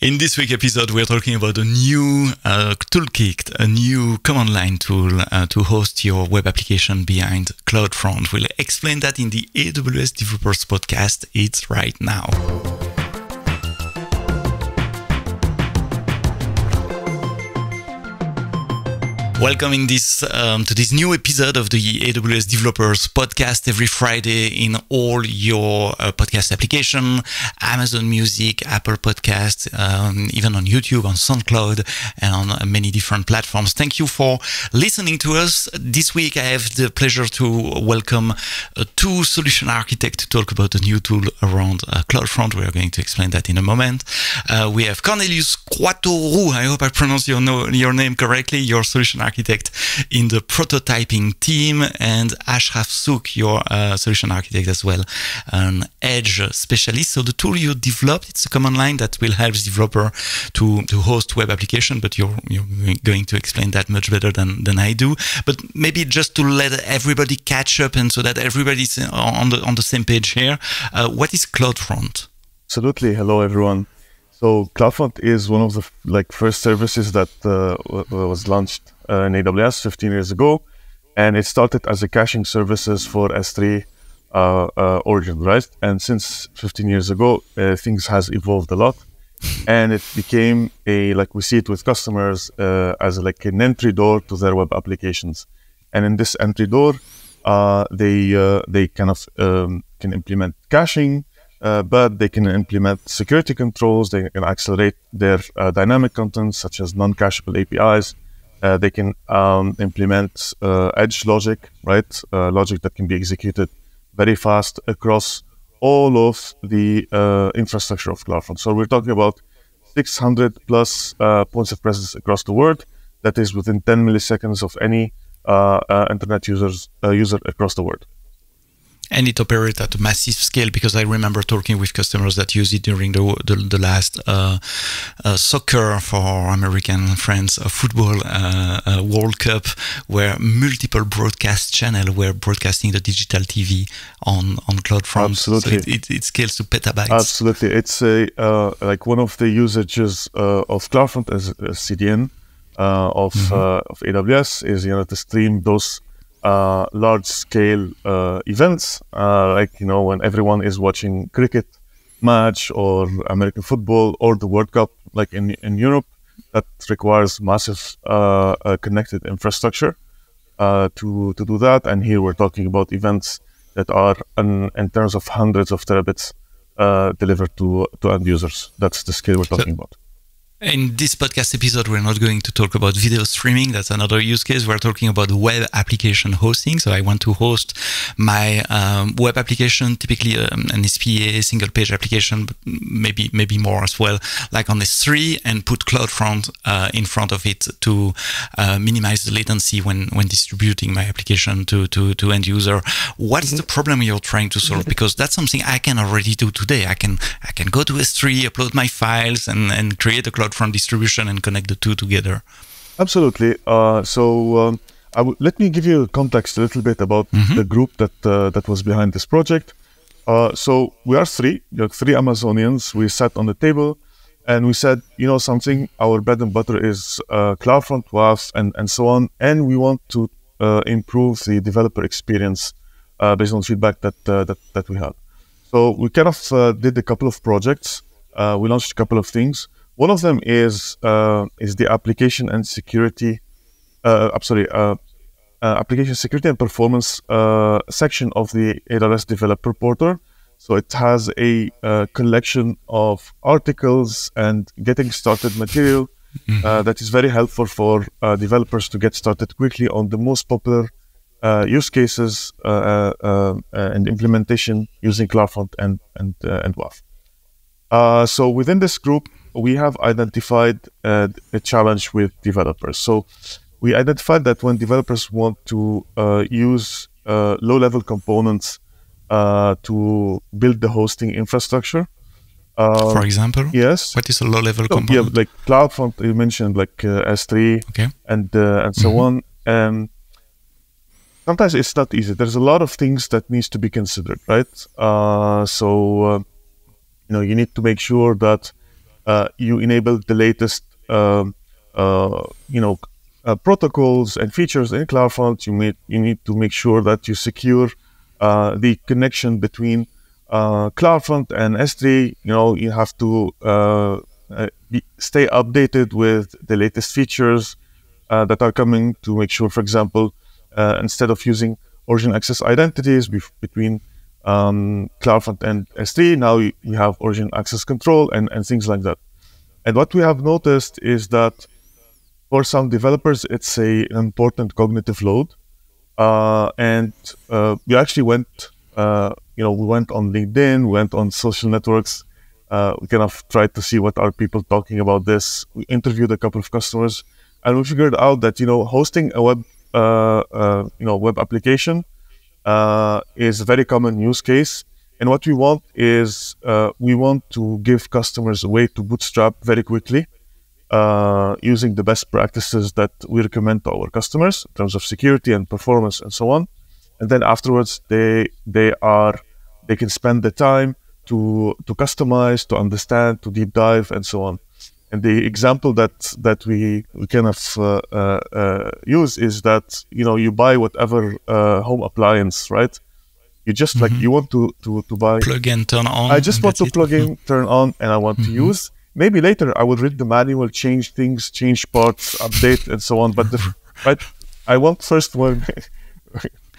In this week's episode, we're talking about a new toolkit, a new command line tool to host your web application behind CloudFront. We'll explain that in the AWS Developers Podcast. It's right now. Welcome to this new episode of the AWS Developers Podcast every Friday in all your podcast application, Amazon Music, Apple Podcasts, even on YouTube, on SoundCloud, and on many different platforms. Thank you for listening to us. This week, I have the pleasure to welcome two solution architects to talk about a new tool around CloudFront. We are going to explain that in a moment. We have Cornelius Quatoro. I hope I pronounced your name correctly. Your solution architect in the prototyping team, and Ashraf Souk, your solution architect as well, an Edge specialist. So the tool you developed, it's a command line that will help the developer to host web application, but you're going to explain that much better than I do. But maybe just to let everybody catch up and so that everybody's on the same page here, what is CloudFront? Absolutely. Hello, everyone. So CloudFront is one of the first services that was launched in AWS 15 years ago, and it started as a caching services for S3 origin, right? And since 15 years ago, things has evolved a lot, and it became we see it with customers as an entry door to their web applications. And in this entry door, they kind of can implement caching. But they can implement security controls. They can accelerate their dynamic content, such as non-cacheable APIs. They can implement edge logic, right? Logic that can be executed very fast across all of the infrastructure of CloudFront. So we're talking about 600 plus points of presence across the world. That is within 10 milliseconds of any internet user across the world. And it operates at a massive scale, because I remember talking with customers that use it during the last soccer for our American friends, football World Cup, where multiple broadcast channels were broadcasting the digital TV on CloudFront. Absolutely. So it scales to petabytes. Absolutely. It's one of the usages of CloudFront as a CDN of AWS is to stream those large-scale events, when everyone is watching cricket match or American football or the World Cup, like in Europe, that requires massive connected infrastructure to do that. And here we're talking about events that are in terms of hundreds of terabits delivered to end users. That's the scale we're talking about. In this podcast episode, we're not going to talk about video streaming. That's another use case. We're talking about web application hosting. So I want to host my web application, typically an SPA, single page application, but maybe more as well, like on S3, and put CloudFront in front of it to minimize the latency when distributing my application to end user. What is the problem you're trying to solve? Because that's something I can already do today. I can go to S3, upload my files, and create a CloudFront distribution and connect the two together. Absolutely. Let me give you context a little bit about the group that was behind this project. So we are three Amazonians. We sat on the table and we said, something, our bread and butter is CloudFront, WAF, and so on. And we want to improve the developer experience based on feedback that we had. So we kind of did a couple of projects. We launched a couple of things. One of them is the application and security, application security and performance section of the AWS Developer Portal. So it has a collection of articles and getting started material that is very helpful for developers to get started quickly on the most popular use cases and implementation using CloudFront and WAF. So within this group, we have identified a challenge with developers. So we identified that when developers want to use low-level components to build the hosting infrastructure. For example? Yes. What is a low-level component? Yeah, like CloudFront, you mentioned, like S3 and so on. Sometimes it's not easy. There's a lot of things that needs to be considered, right? You need to make sure that you enable the latest, protocols and features in CloudFront. You need to make sure that you secure the connection between CloudFront and S3. You have to stay updated with the latest features that are coming, to make sure, for example, instead of using origin access identities between CloudFront and S3, now we have origin access control and things like that. And what we have noticed is that for some developers, it's an important cognitive load. And we actually went, we went on LinkedIn, we went on social networks. We kind of tried to see what are people talking about this. We interviewed a couple of customers, and we figured out that hosting a web web application is a very common use case. And what we want is we want to give customers a way to bootstrap very quickly, using the best practices that we recommend to our customers in terms of security and performance and so on. And then afterwards, they can spend the time to customize, to understand, to deep dive, and so on. And the example that we kind of use is that you buy whatever home appliance, right? You just like you want to buy plug and turn on. I just want to plug in, turn on, and I want to use. Maybe later I will read the manual, change things, change parts, update, and so on. But right, I want first one.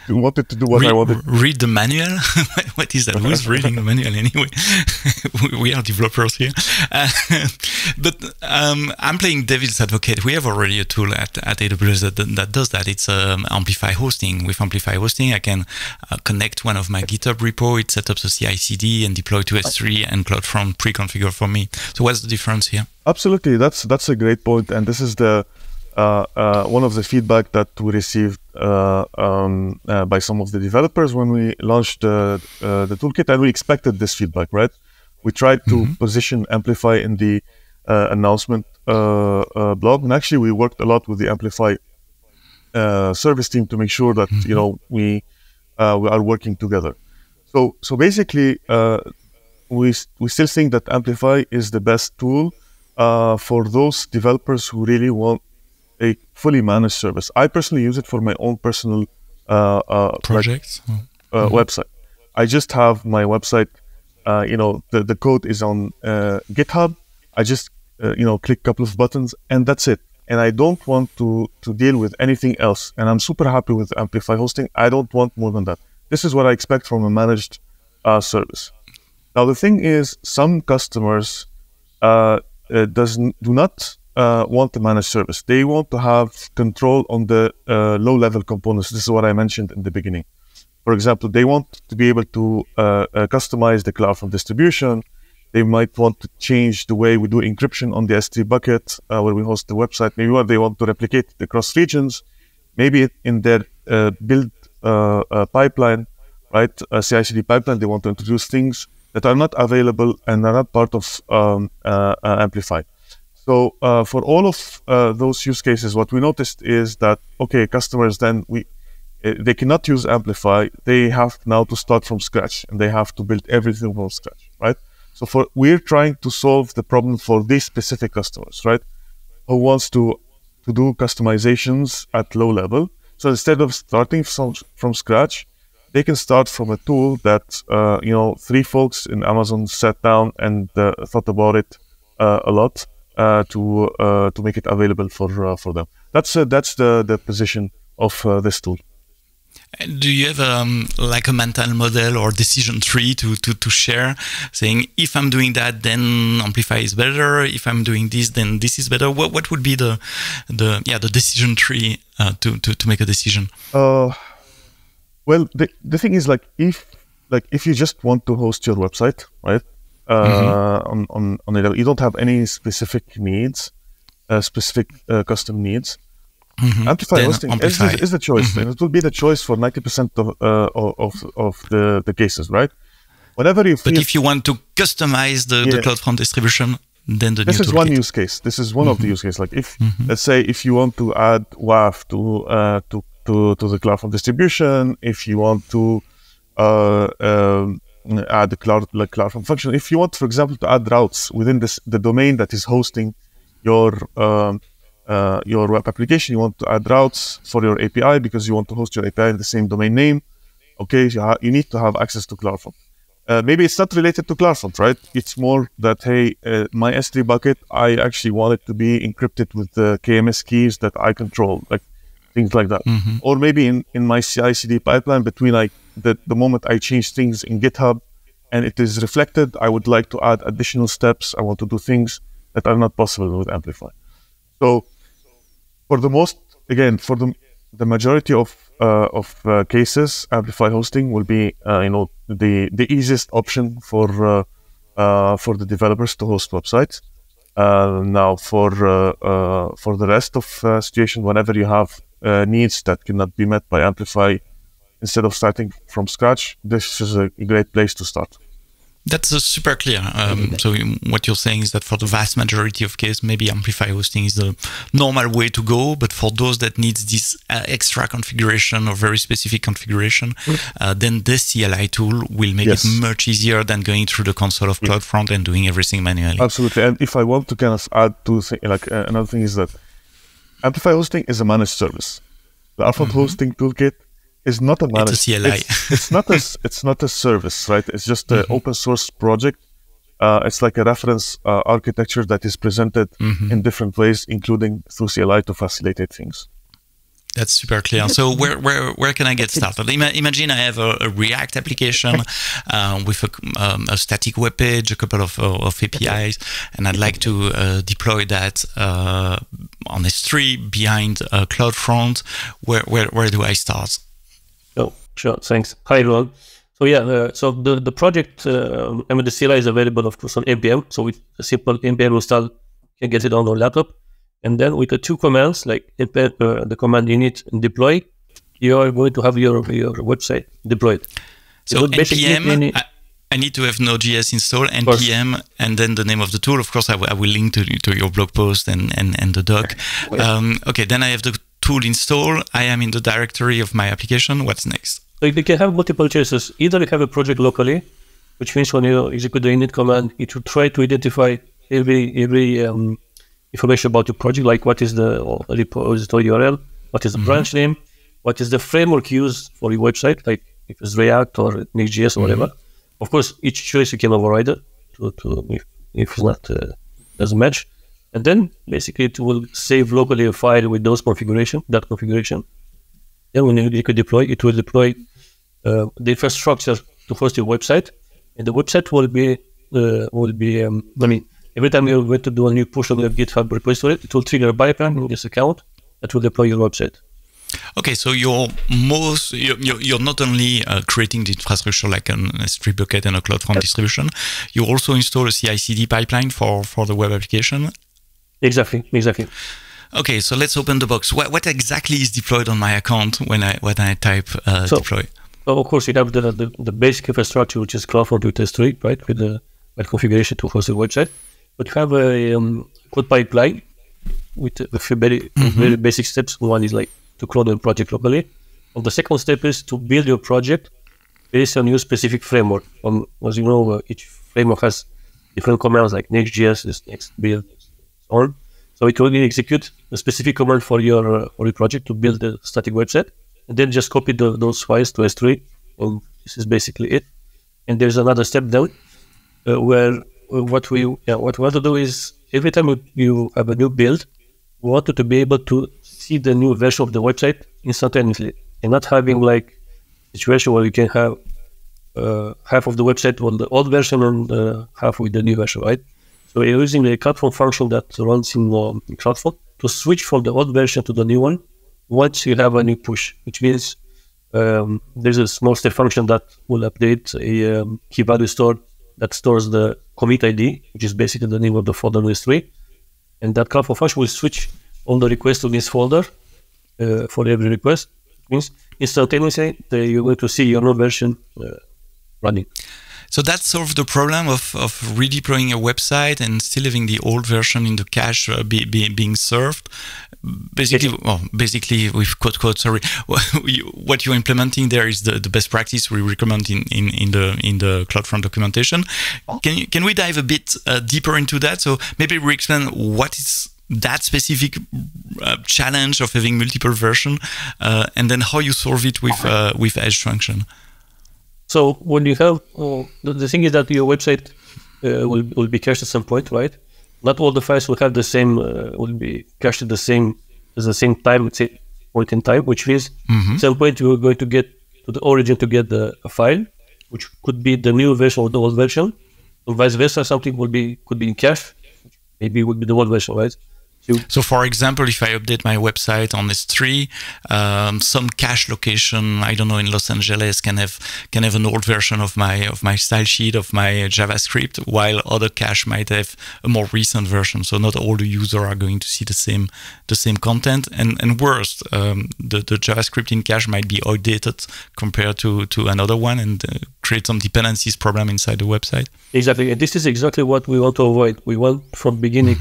Wanted to do what I wanted. Read the manual? What is that? Who's reading the manual anyway? We are developers here. But I'm playing devil's advocate. We have already a tool at AWS that does that. It's Amplify Hosting. With Amplify Hosting, I can connect one of my GitHub repo. It sets up the CI/CD and deploy to S3 and CloudFront pre-configured for me. So what's the difference here? Absolutely. That's a great point. And this is the one of the feedback that we received by some of the developers when we launched the toolkit, and we expected this feedback, right? We tried to position Amplify in the announcement blog, and actually we worked a lot with the Amplify service team to make sure that we are working together. So basically, we still think that Amplify is the best tool for those developers who really want a fully managed service. I personally use it for my own personal projects, website. I just have my website. The code is on GitHub. I just click a couple of buttons, and that's it. And I don't want to deal with anything else. And I'm super happy with Amplify Hosting. I don't want more than that. This is what I expect from a managed service. Now the thing is, some customers do not want to manage service. They want to have control on the low-level components. This is what I mentioned in the beginning. For example, they want to be able to customize the CloudFront distribution. They might want to change the way we do encryption on the S3 bucket where we host the website. Maybe they want to replicate it across regions. Maybe in their build pipeline, right, CI/CD pipeline, they want to introduce things that are not available and are not part of Amplify. So for all of those use cases, what we noticed is that, okay, customers then, they cannot use Amplify. They have now to start from scratch, and they have to build everything from scratch, right? So we're trying to solve the problem for these specific customers, right? Who wants to do customizations at low level. So instead of starting from scratch, they can start from a tool that, 3 folks in Amazon sat down and thought about it a lot. To make it available for them. That's the position of this tool. Do you have like a mental model or decision tree to share, saying if I'm doing that, then Amplify is better. If I'm doing this, then this is better. What would be the decision tree to make a decision? Well, the thing is, if you just want to host your website, right? On it, you don't have any specific needs, custom needs. Amplify Hosting is the choice, and it will be the choice for 90% of the cases, right? Whenever you feel, but if you want to customize the CloudFront distribution, then this is one use case. This is one of the use cases. Like if let's say if you want to add WAF to the CloudFront distribution, if you want to add the CloudFront function. If you want, for example, to add routes within the domain that is hosting your web application, you want to add routes for your API because you want to host your API in the same domain name. Okay, you need to have access to CloudFront. Maybe it's not related to CloudFront, right? It's more that, hey, my S3 bucket, I actually want it to be encrypted with the KMS keys that I control, like things like that. Or maybe in my CI/CD pipeline, between like the moment I change things in GitHub and it is reflected, I would like to add additional steps. I want to do things that are not possible with Amplify. So for the majority of cases, Amplify hosting will be the easiest option for the developers to host websites. Now for the rest of situation, whenever you have needs that cannot be met by Amplify, instead of starting from scratch, this is a great place to start. That's super clear. So what you're saying is that for the vast majority of cases, maybe Amplify hosting is the normal way to go. But for those that needs this extra configuration or very specific configuration, then the CLI tool will make it much easier than going through the console of CloudFront and doing everything manually. Absolutely. And if I want to kind of add to another thing is that Amplify hosting is a managed service. The CloudFront hosting toolkit is not a managed. It's a CLI. It's not a service, right? It's just an open source project. It's like a reference architecture that is presented in different ways, including through CLI to facilitate things. That's super clear. So where can I get started? Imagine I have a React application with a static web page, a couple of APIs, and I'd like to deploy that on S3 behind CloudFront. Where do I start? Oh, sure. Thanks. Hi, everyone. So so the project, the CLI is available, of course, on NPM. So with a simple NPM install, you can get it on your laptop. And then with the two commands, like the command init and deploy, you are going to have your website deployed. So NPM, I need to have Node.js installed, NPM, and then the name of the tool. Of course, I will link to your blog post and the doc. Okay, then I have the tool installed. I am in the directory of my application. What's next? So you can have multiple choices. Either you have a project locally, which means when you execute the init command, it will try to identify every information about your project, like what is the repository URL, what is the branch name, what is the framework used for your website, like if it's React or Next.js or whatever. Of course, each choice you can override it if it's not doesn't match. And then basically it will save locally a file with that configuration. Then when you could deploy, it will deploy the infrastructure to host your website, and the website will be every time you're going to do a new push on your GitHub repository, it will trigger a pipeline in this account that will deploy your website. Okay, so you're not only creating the infrastructure like an S3 bucket and a CloudFront distribution, you also install a CI/CD pipeline for the web application. Exactly. Okay, so let's open the box. What exactly is deployed on my account when I type deploy? So of course, you have the basic infrastructure, which is CloudFront with S3, right, with the configuration to host your website. But you have a code pipeline with very basic steps. One is like to clone your project locally. And the second step is to build your project based on your specific framework. As you know, each framework has different commands like Next.js, next build, so on. So it will execute a specific command for your project to build the static website, and then just copy those files to S3. And this is basically it. And there's another step down where what we want to do is every time you have a new build, we want to be able to see the new version of the website instantaneously, and not having like a situation where you can have half of the website on the old version and half with the new version, right? So we're using the CloudFront function that runs in CloudFront to switch from the old version to the new one once you have a new push, which means there's a small step function that will update a key value store that stores the commit ID, which is basically the name of the folder in S3. And that CloudFront function will switch all the requests to this folder for every request. It means instantaneously you're going to see your new version running. So that solves the problem of redeploying a website and still having the old version in the cache being served. Basically, with quote, sorry, what you're implementing there is the best practice we recommend in the CloudFront documentation. Can we dive a bit deeper into that? So maybe we explain what is that specific challenge of having multiple versions, and then how you solve it with Edge function. So when you have the thing is that your website will be cached at some point, right? Not all the files will have the same will be cached at the same time, let's say point in time, which means at some point you are going to get to the origin to get a file, which could be the new version or the old version, or vice versa. Something could be in cache, maybe it would be the old version, right? So, for example, if I update my website on S3, some cache location, I don't know, in Los Angeles can have an old version of my style sheet of my JavaScript, while other cache might have a more recent version. So not all the users are going to see the same content. And worst, the JavaScript in cache might be outdated compared to another one and create some dependencies problem inside the website. Exactly, and this is exactly what we want to avoid. We want from beginning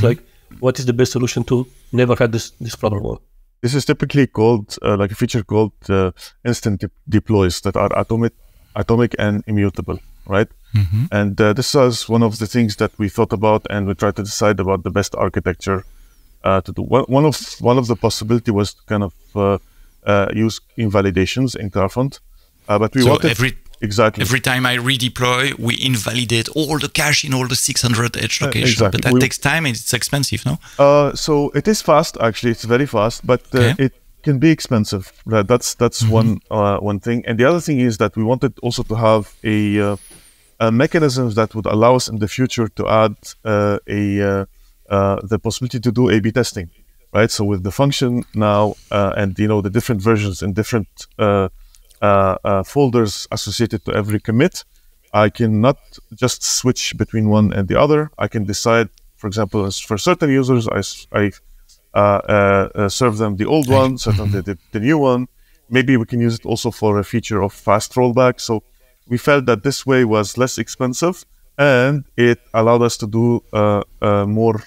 what is the best solution to never have this problem? This is typically called like a feature called instant deploys that are atomic and immutable, right? And this was one of the things that we thought about, and we tried to decide about the best architecture to do. One of the possibility was to kind of use invalidations in CloudFront, but we wanted exactly every time I redeploy, we invalidate all the cache in all the 600 edge locations. Exactly. But that takes time and it's expensive, no? So it is fast, actually. It's very fast, but it can be expensive. Right? That's one thing. And the other thing is that we wanted also to have a mechanism that would allow us in the future to add the possibility to do A/B testing, right? So with the function now and the different versions and different folders associated to every commit, I can not just switch between one and the other. I can decide, for example, for certain users, I serve them the old one, certain the new one. Maybe we can use it also for a feature of fast rollback. So we felt that this way was less expensive, and it allowed us to do more,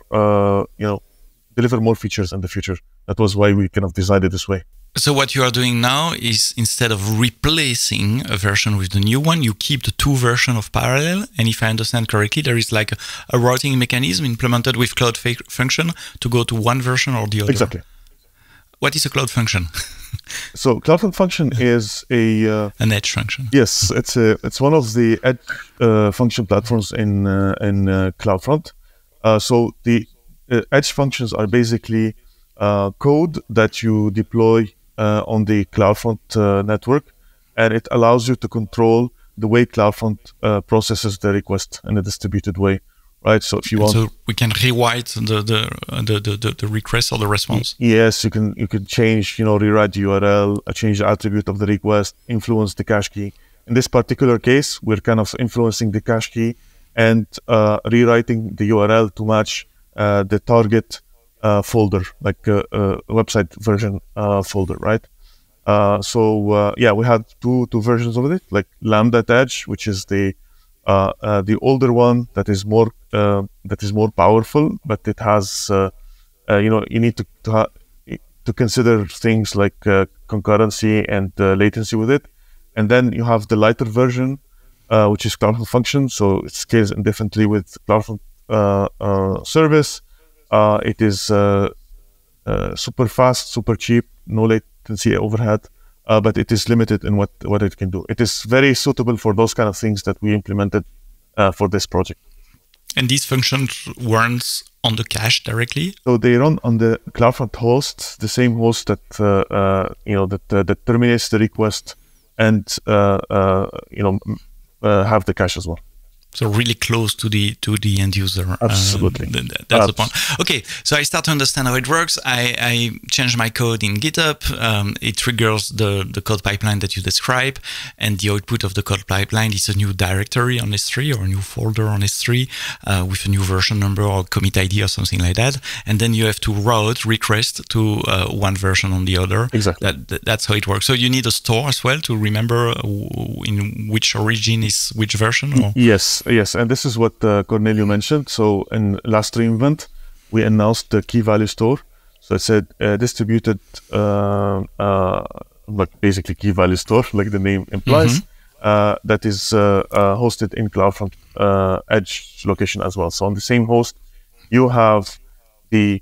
deliver more features in the future. That was why we kind of decided this way. So what you are doing now is, instead of replacing a version with the new one, you keep the two versions of parallel. And if I understand correctly, there is like a routing mechanism implemented with Cloud Function to go to one version or the other. Exactly. What is a Cloud Function? So CloudFront function is an edge function. Yes, it's one of the edge function platforms in CloudFront. So the edge functions are basically code that you deploy on the CloudFront network, and it allows you to control the way CloudFront processes the request in a distributed way, right? So if you want, so we can rewrite the request or the response. Yes, you can change, rewrite the URL, change the attribute of the request, influence the cache key. In this particular case, we're kind of influencing the cache key and rewriting the URL to match the target folder, like website version folder, right? We had two versions of it, like Lambda Edge, which is the older one that is more powerful, but it has you need to consider things like concurrency and latency with it. And then you have the lighter version, which is CloudFront function, so it scales indifferently with CloudFront service. It is super fast, super cheap, no latency overhead, but it is limited in what it can do. It is very suitable for those kind of things that we implemented for this project. And these functions runs on the cache directly? So they run on the CloudFront host, the same host that that terminates the request and have the cache as well. So really close to the end user. Absolutely. That's the point. Okay, so I start to understand how it works. I change my code in GitHub. It triggers the code pipeline that you describe, and the output of the code pipeline is a new directory on S3 or a new folder on S3 with a new version number or commit ID or something like that. And then you have to route request to one version on the other. Exactly. That's how it works. So you need a store as well to remember in which origin is which version? Or? Yes, and this is what Cornelio mentioned. So in last reInvent, we announced the key value store. So it said distributed, like basically key value store, like the name implies. That is hosted in CloudFront edge location as well. So on the same host, you have the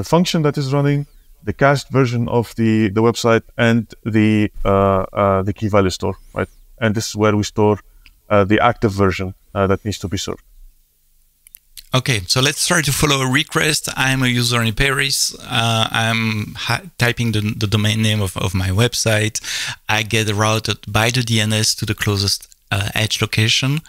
function that is running, the cached version of the website, and the key value store, right? And this is where we store the active version that needs to be served. Okay, so let's try to follow a request. I'm a user in Paris. I'm typing the domain name of my website. I get routed by the DNS to the closest edge location.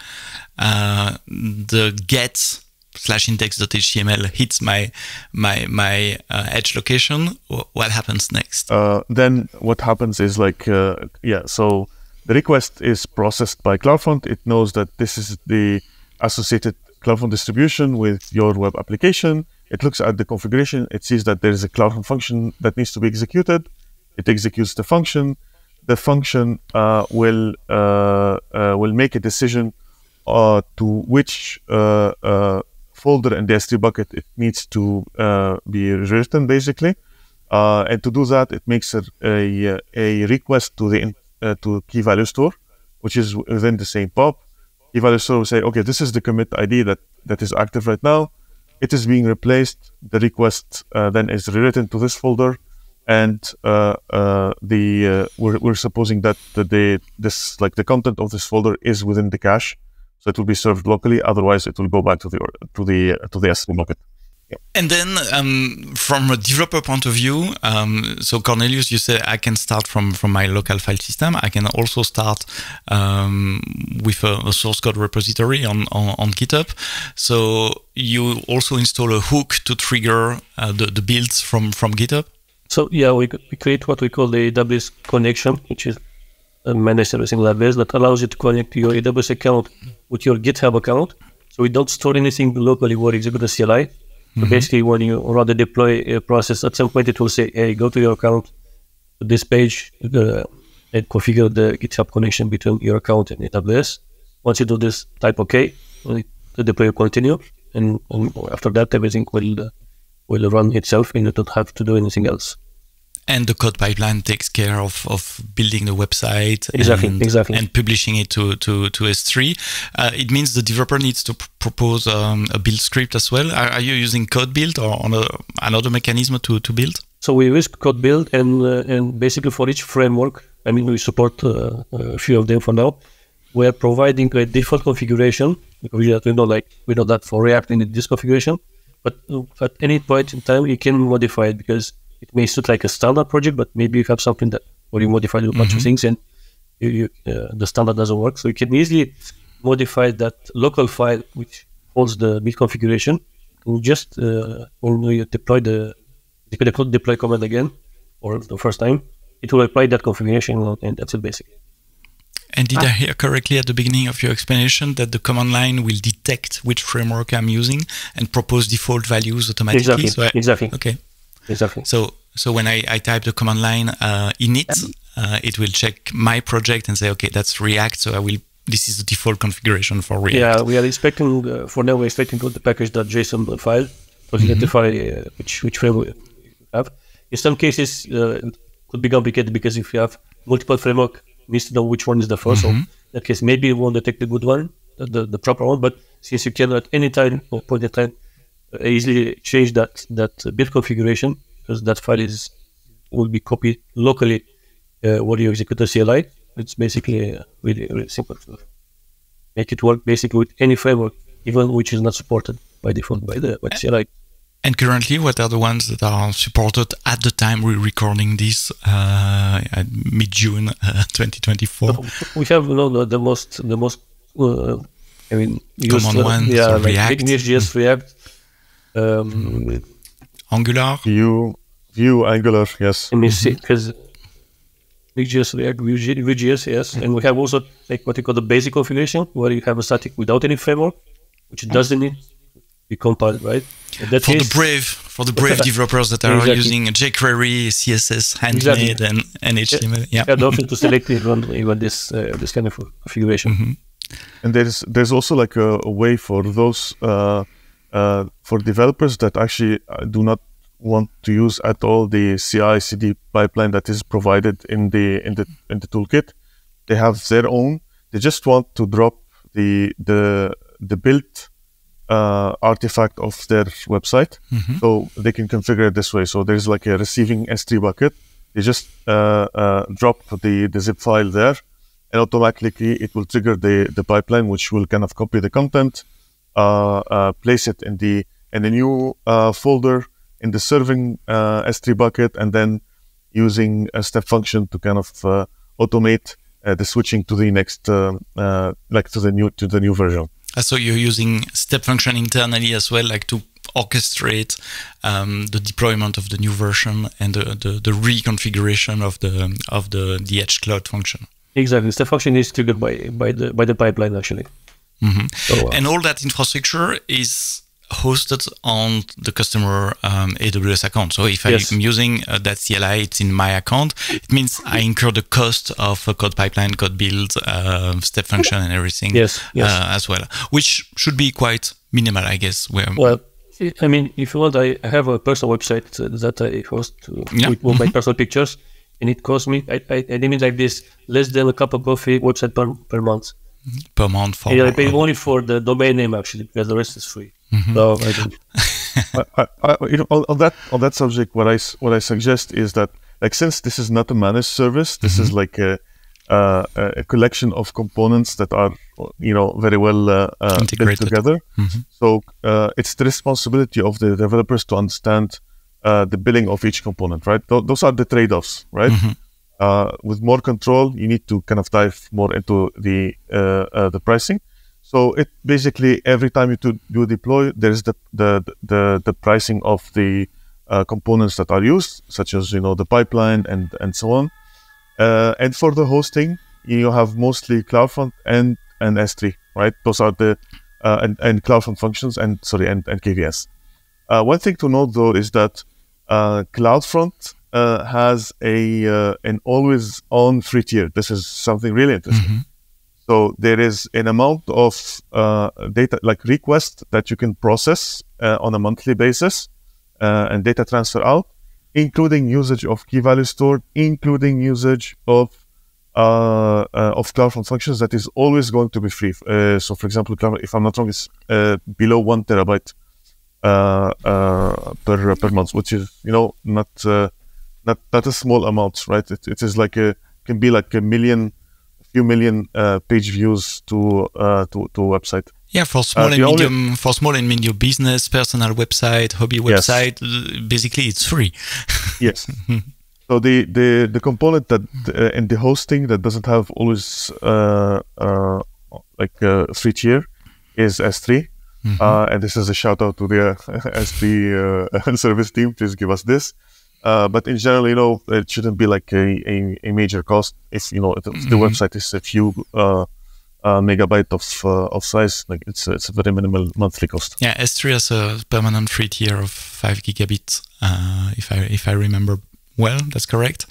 The get /index.html hits my edge location. What happens next? Then what happens is so the request is processed by CloudFront. It knows that this is the associated CloudFront distribution with your web application. It looks at the configuration. It sees that there is a CloudFront function that needs to be executed. It executes the function. The function will make a decision to which folder in the S3 bucket it needs to be rewritten, basically. And to do that, it makes a request to the to key value store, which is within the same POP. Key value store will say, okay, this is the commit ID that is active right now. It is being replaced. The request then is rewritten to this folder, and we're supposing that the content of this folder is within the cache, so it will be served locally. Otherwise, it will go back to the S3 bucket. Yeah. And then from a developer point of view, so Cornelius, you say I can start from my local file system. I can also start with a source code repository on GitHub. So you also install a hook to trigger the builds from GitHub? So yeah, we create what we call the AWS connection, which is a managed servicing library that allows you to connect your AWS account with your GitHub account. So we don't store anything locally or execute a CLI. So basically, when you run the deploy process, at some point it will say, hey, go to your account, to this page, and configure the GitHub connection between your account and AWS. Once you do this, type OK, the deploy will continue. And after that, everything will run itself, and you don't have to do anything else. And the code pipeline takes care of building the website exactly. and publishing it to S3. It means the developer needs to propose a build script as well. Are you using code build or another mechanism to build? So we use code build, and basically for each framework, I mean, we support a few of them for now. We are providing a default configuration. We know that for React in this configuration, but at any point in time, you can modify it because it may suit like a standard project, but maybe you have something where you modify a bunch of things and the standard doesn't work. So you can easily modify that local file which holds the build configuration. You just when you deploy the deploy command again, or the first time, it will apply that configuration, and that's it basically. And did I hear correctly at the beginning of your explanation that the command line will detect which framework I'm using and propose default values automatically? Exactly. Okay. Exactly. So when I type the command line init, it will check my project and say, okay, that's React. So this is the default configuration for React. Yeah, we are expecting, for now, we're expecting the package.json file to identify which framework you have. In some cases, it could be complicated because if you have multiple framework, it needs to know which one is the first. So in that case, maybe you won't detect the good one, the proper one. But since you can at any time or point in time easily change that build configuration, because that file will be copied locally where you execute the CLI. It's basically really, really simple to make it work basically with any framework, even which is not supported by default by the CLI. And currently, what are the ones that are supported at the time we're recording this mid-June 2024? We have the most I mean, common ones, like React, Next.js, React, Angular, Vue, Angular, yes. and because Next.js, React, Vue.js, yes, and we have also like what you call the basic configuration, where you have a static without any framework, which doesn't need be compiled, right? For the brave developers that are using jQuery, CSS, handmade, and HTML. Yeah, the option to select even this kind of configuration. And there's also like a way for those for developers that actually do not want to use at all the CI/CD pipeline that is provided in the toolkit. They have their own. They just want to drop the build artifact of their website, so they can configure it this way. So there's like a receiving S3 bucket. They just drop the zip file there, and automatically it will trigger the pipeline, which will kind of copy the content, place it in the new folder in the serving S3 bucket, and then using a step function to kind of automate the switching to the next, like to the new version. So you're using step function internally as well, like to orchestrate the deployment of the new version and the reconfiguration of the Edge Cloud function. Exactly, step function is triggered by the pipeline actually. So, and all that infrastructure is hosted on the customer AWS account. So if I'm using that CLI, it's in my account. It means I incur the cost of a code pipeline, code build, step function, and everything as well, which should be quite minimal, I guess. Well, I mean, if you want, I have a personal website that I host with all my personal pictures, and it costs me, I limit like this, less than a cup of coffee website per month. Per month for I pay only for the domain name actually, because the rest is free. So I don't. on that subject, what I suggest is that, like, since this is not a managed service, this is like a collection of components that are very well built together. So it's the responsibility of the developers to understand the billing of each component, right? Those are the trade-offs, right? With more control, you need to kind of dive more into the pricing. So it basically, every time you deploy, there's the pricing of the components that are used, such as the pipeline and so on. And for the hosting, you have mostly CloudFront and S3, right? Those are the and CloudFront functions and KVS. One thing to note though is that CloudFront has an always-on free tier. This is something really interesting. So there is an amount of data, like requests, that you can process on a monthly basis and data transfer out, including usage of key value stored, including usage of CloudFront functions that is always going to be free. So for example, if I'm not wrong, it's below 1 terabyte per month, which is not a small amount, right? It is like can be like few million page views to a website. Yeah, for small and medium business, personal website, hobby website, basically it's free. Yes. So the component that in the hosting that doesn't have always like a free tier is S3. And this is a shout out to the S3 service team. Please give us this. But in general, it shouldn't be like a major cost. If the website is a few megabyte of size, like it's a very minimal monthly cost. Yeah, S3 has a permanent free tier of 5 gigabits, if I remember well. That's correct.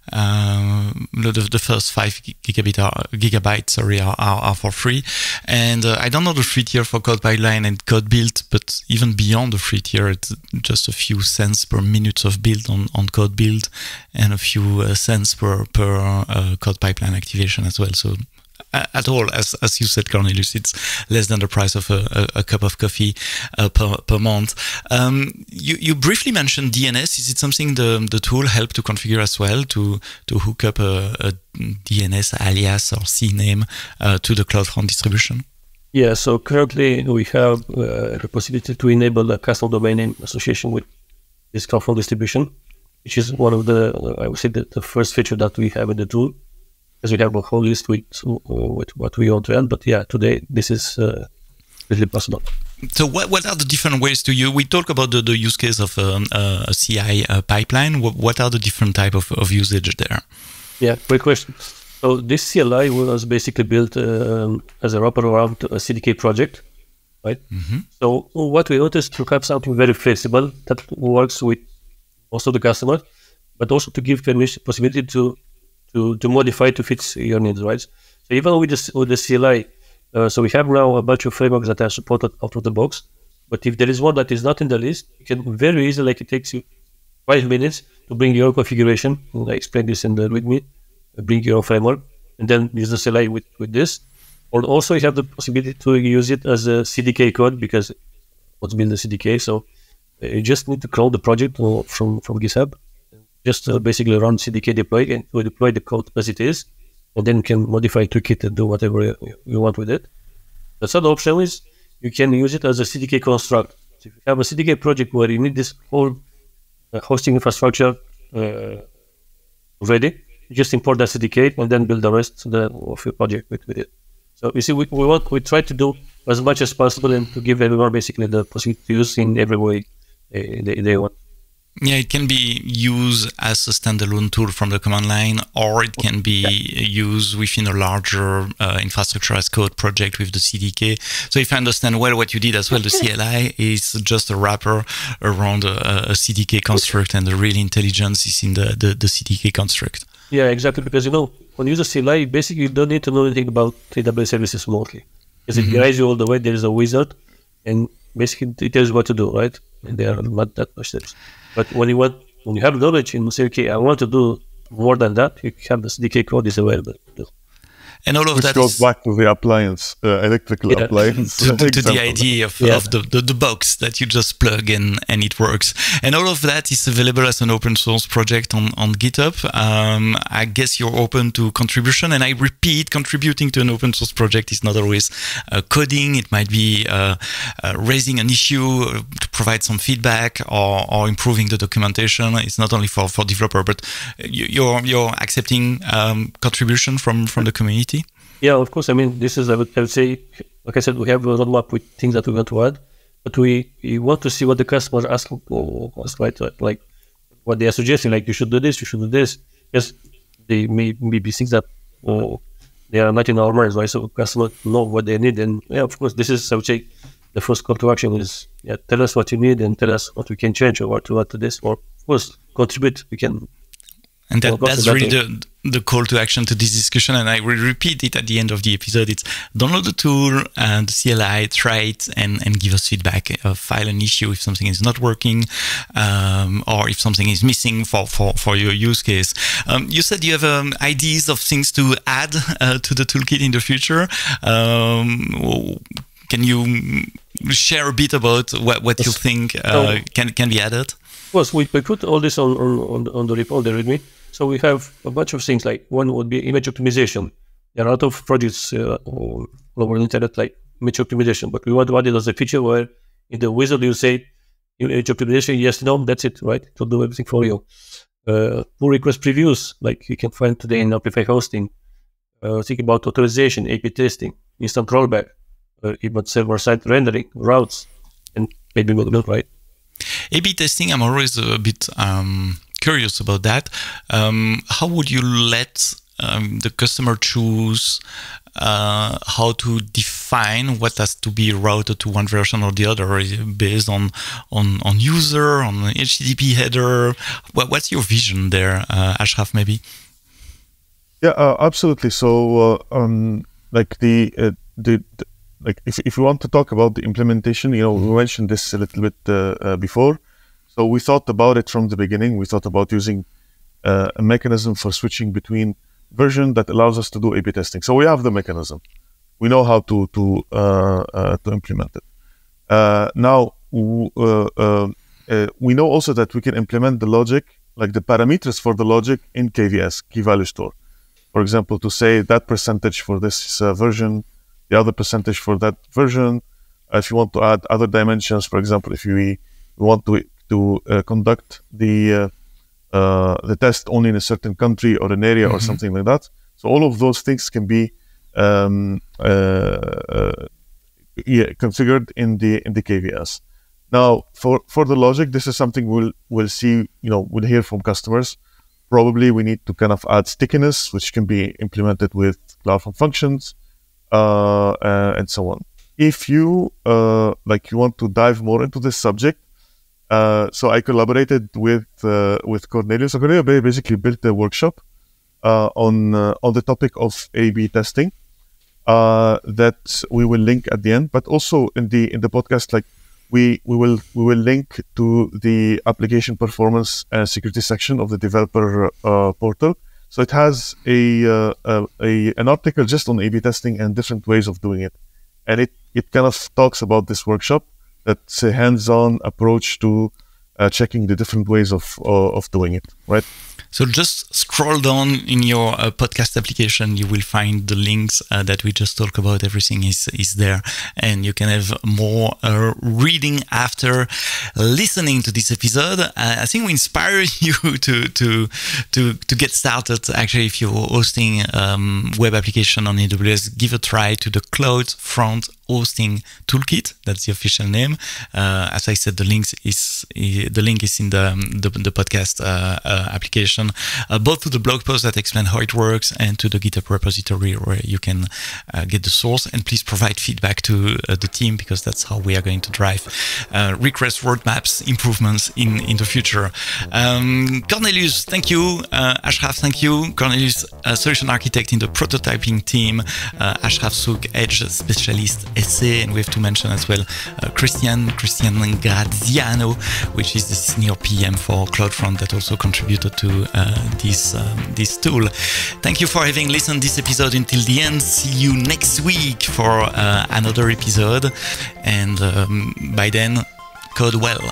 The first 5 gigabytes are for free, and I don't know the free tier for code pipeline and code build, but even beyond the free tier, it's just a few cents per minute of build on code build, and a few cents per code pipeline activation as well. So at all, as you said, Cornelius, it's less than the price of a cup of coffee per month. You briefly mentioned DNS. Is it something the tool helped to configure as well, to hook up a DNS alias or CNAME to the CloudFront distribution? Yeah, so currently we have the possibility to enable a custom domain name association with this CloudFront distribution, which is one of I would say the first feature that we have in the tool. because we have a whole list with what we want to add. But yeah, today this is really possible. So what are the different ways to use? We talk about the use case of a CI pipeline. What are the different type of usage there? Yeah, great question. So this CLI was basically built as a wrapper around a CDK project, right? So what we want is to have something very flexible that works with most of the customers, but also to give possibility to modify to fit your needs, right? So even with the CLI, so we have now a bunch of frameworks that are supported out of the box. But if there is one that is not in the list, you can very easily, like it takes you 5 minutes to bring your own configuration. And I explained this in the README. Bring your own framework and then use the CLI with this. Or also you have the possibility to use it as a CDK code because what's built the CDK. So you just need to clone the project from GitHub. Just basically run CDK deploy and we deploy the code as it is. And then you can modify toolkit and do whatever you want with it. The third option is you can use it as a CDK construct. So if you have a CDK project where you need this whole hosting infrastructure ready, you just import the CDK and then build the rest of your project with it. So you see, we try to do as much as possible and to give everyone basically the possibility to use in every way they want. Yeah, it can be used as a standalone tool from the command line, or it can be used within a larger infrastructure as code project with the CDK. So if I understand well what you did as well, the CLI is just a wrapper around a CDK construct, and the real intelligence is in the CDK construct. Yeah, exactly. Because, when you use a CLI, basically you don't need to know anything about AWS services remotely. Because it guides you all the way. There is a wizard, and basically it tells you what to do, right? And there are not that much steps. But when you have knowledge and you say, okay, I want to do more than that, you have the CDK code is available. And all of Which that goes back to the appliance, electrical appliance. to the idea of the box that you just plug in and it works. And all of that is available as an open source project on GitHub. I guess you're open to contribution. And I repeat, contributing to an open source project is not always coding. It might be raising an issue to provide some feedback or improving the documentation. It's not only for developer, but you're accepting contribution from the community. Yeah, of course. I mean, this is, I would say, like I said, we have a roadmap with things that we want to add, but we want to see what the customers are asking for us, right? Like what they are suggesting, like you should do this, you should do this. Yes, they may be things that they are not in our minds, right? So customers know what they need. And yeah, of course, this is, I would say, the first call to action is, tell us what you need and tell us what we can change or what to add to this. Or of course, contribute. We can. And that's really the call to action to this discussion. And I will repeat it at the end of the episode. It's download the tool and the CLI, try it, and give us feedback. File an issue if something is not working, or if something is missing for your use case. You said you have ideas of things to add to the toolkit in the future. Can you share a bit about what you think can be added? Of course, we put all this on the repo, the README. So we have a bunch of things, like one would be image optimization. There are a lot of projects all over the internet, like image optimization, but we want to add it as a feature where in the wizard you say image optimization, yes, no, that's it, right? To do everything for you. Pull request previews, like you can find today in Amplify hosting. Think about authorization, A/B testing, instant rollback, even server-side rendering, routes, and maybe more, right? A/B testing, I'm always a bit curious about that. How would you let the customer choose how to define what has to be routed to one version or the other? Is it based on user, on the HTTP header? What's your vision there, Ashraf, maybe? Yeah, absolutely. So, like like if we want to talk about the implementation, we mentioned this a little bit before. So we thought about it from the beginning. We thought about using a mechanism for switching between version that allows us to do A/B testing. So we have the mechanism. We know how to implement it. Now we know also that we can implement the logic, like the parameters for the logic, in KVS, key value store. For example, to say that percentage for this version, the other percentage for that version. If you want to add other dimensions, for example, if we want to conduct the test only in a certain country or an area or something like that, So all of those things can be configured in the KVS. Now, for the logic, this is something we'll see. We'll hear from customers. Probably we need to kind of add stickiness, which can be implemented with CloudFront functions, and so on. If you you want to dive more into this subject, so I collaborated with Cornelius. So Cornelius basically built a workshop on the topic of A/B testing that we will link at the end, but also in the podcast, like we will link to the application performance and security section of the developer portal. So it has an article just on A/B testing and different ways of doing it, and it kind of talks about this workshop. That's a hands-on approach to checking the different ways of doing it, right? So just scroll down in your podcast application. You will find the links that we just talked about. Everything is there, and you can have more reading after listening to this episode. I think we inspire you to get started. Actually, if you're hosting web application on AWS, give a try to the CloudFront Hosting Toolkit. That's the official name. As I said, the link is in the podcast application, both to the blog post that explain how it works and to the GitHub repository where you can get the source. And please provide feedback to the team, because that's how we are going to drive request roadmaps improvements in the future. Cornelius, thank you. Ashraf, thank you. Cornelius, solution architect in the prototyping team. Ashraf Souk, edge specialist SA, and we have to mention as well Christian Graziano, which is the senior PM for CloudFront that also contributed to this tool. Thank you for having listened to this episode until the end. See you next week for another episode, and by then, code well.